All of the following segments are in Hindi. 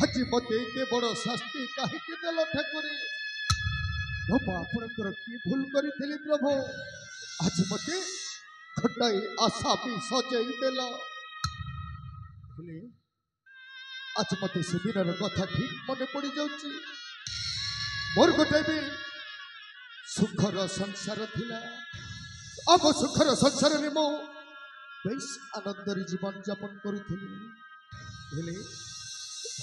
आज मत बड़ शास्ति कहीं देल ठाकुर मो आपणकर कि भूल करी प्रभु आज मत गोटाए आशा भी सजई देल आज मत से दिन कथा ठीक मन पड़ जाऊँ मोर गोटे भी सुखर संसार थिला अब सुखर संसार में मो बेस आनंदर जीवन यापन करुली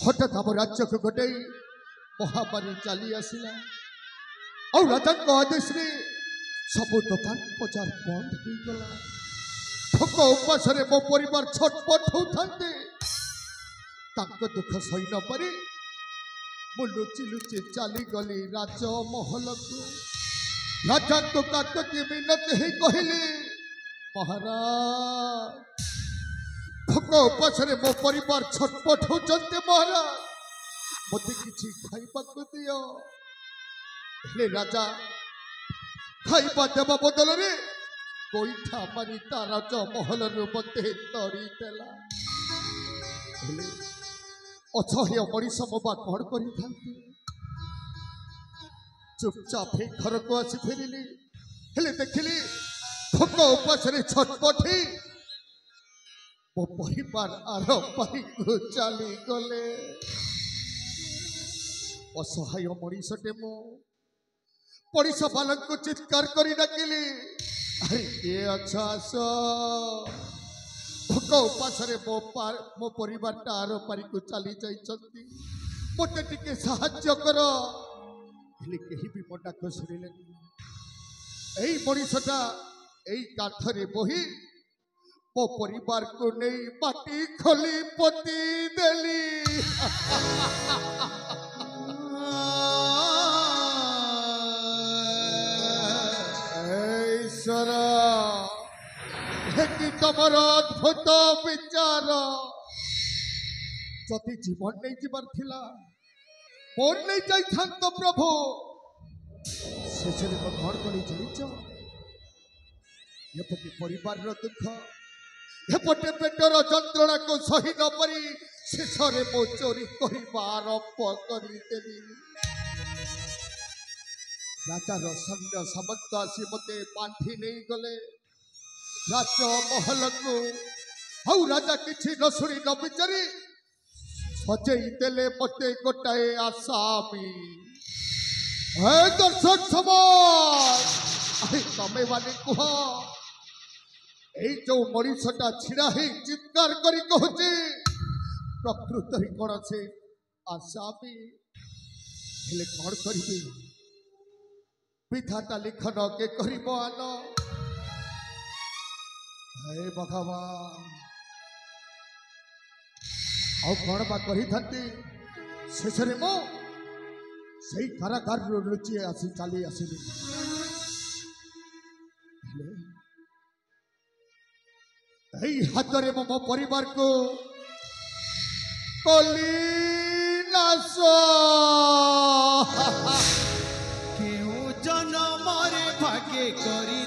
हठात आम राज्य को गोटे महामारी चली आसला और राजा आदेश रे सब दुकान बजार बंद हो गला भोक उपास मो परिवार छटपट होते दुख सही न पारि मु लुचि लुचि चली गली राजमहल को राजा को काकती मिनती ही कहली महाराज भोक उपास मो परिवार छटपट होते महाराज मत कि खाइबा दियो हे राजा खाइबा देवा बदल रे गोईठा मारी ताराज महल मते तरी देला असह्य मनीष मोबा कौन कर चुपचाप घर को आसी फेरिली हेले देखिली भोक उपास छटपटी मो परिवार आर पारी को चली गले असहाय मनीषटे मो पड़ोसा बालन को चित्कार करी डाकिली अरे किए अच्छा सो भोक उपास मो परिवार आर पारी को चली जाइछंती मते टिके साहाय्य कर कहीं भी मो डाक शुणिले एई मनीषटा एई काठरे बही मो परिवार को नहीं माटी खोली पोती देली ईश्वर कि तुम अद्भुत विचार जदि जीवन नहीं जीवार थिला मोर नहीं जाई तो प्रभु से घर कर एपटे परिवार दुख एपटे पेटर जंत्रणा को सही न पारी शेष में मो चोरी करवा आरंभ करदेली राजार सैन्य सामंत आसी मते पांठी नहीं गले राज महल को आउ राजा किसी न शुणी न विचारी सजई देले मते गोटाए आसामी दर्शक समाज तमे माने कह এই जो मनीषटा छिड़ा ही चित्कार करी कहूचे प्रकृत ही कौन से आसामी हेले कौन करी विधाता लिखन के करिबान हे भगवान आ कौन बा कही थाती शेष मो से कारागार लुचि आसी चली आसिली हाथ में मो परिवार को कलिनाश क्यों जन्म रे भाग्य करी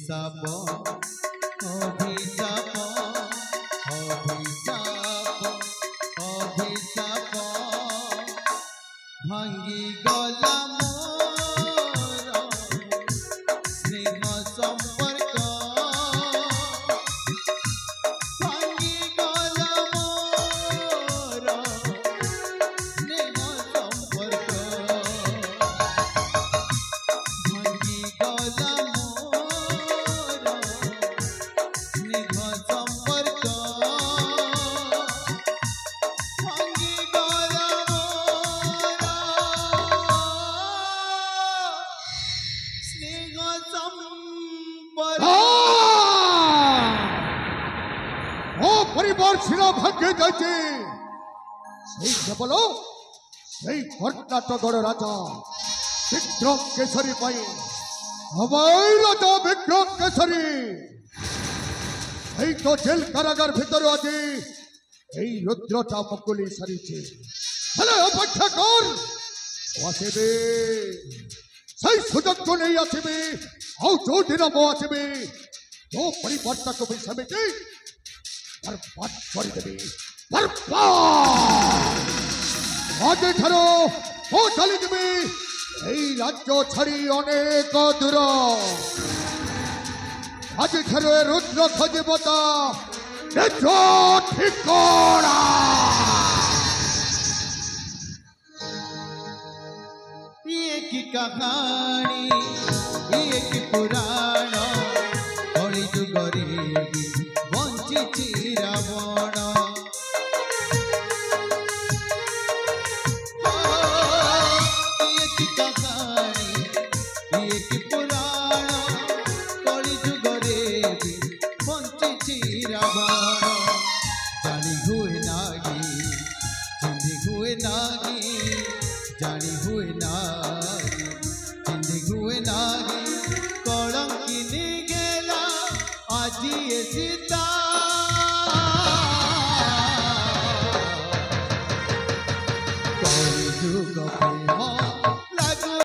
অভিশাপ অভিশাপ অভিশাপ অভিশাপ ভাঙ্গি গলা মোর স্নেহ সম্পর্ক ভাঙ্গি গলা মোর স্নেহ সম্পর্ক ভাঙ্গি গলা মোর স্নেহ সম্পর্ক ভাঙ্গি গলা স্নেহ সম্পর্ক ও পরিবার শিরা ভাগ্যে যাইছে সেই কেবল সেই কর্ণাটকর রাজা বিক্রম কেশরী পাই আমায় রাজা বিক্রম কেশরী এই তো জেল কারাগার ভিতরে আছে এই রুদ্রটা মুকুলি সারিছে হলে অপেক্ষা কর ও আসবে সেই সুযোগ নেই আসবে ଆଉ ଯୋଉ ଦିନ ମୁଁ ଆସିବି ଯୋଉ ପରିବାରଟାକୁ ବି ସେମିତି ବର୍ବାଦ କରିଦେବି ବର୍ବାଦ ଆଜିଠାରୁ ମୁଁ ଚାଲିଯିବି ଏଇ ରାଜ୍ୟ ଛାଡ଼ି ଅନେକ ଦୂର ଆଜିଠାରୁ ଏ ରୁଦ୍ର ଖୋଜିବ ତା ନିଜ ଠିକଣା ये की कहानी ये की पुराण कली जुगरे बंची रावण ये की कहानी ये की पुराण कली जुगरे बंची रावण जानी हुए नागी जिंदी हुए नागी जानी हुए नागी जिंदी हुए नागी कलंकिनी गेला आज ये सीता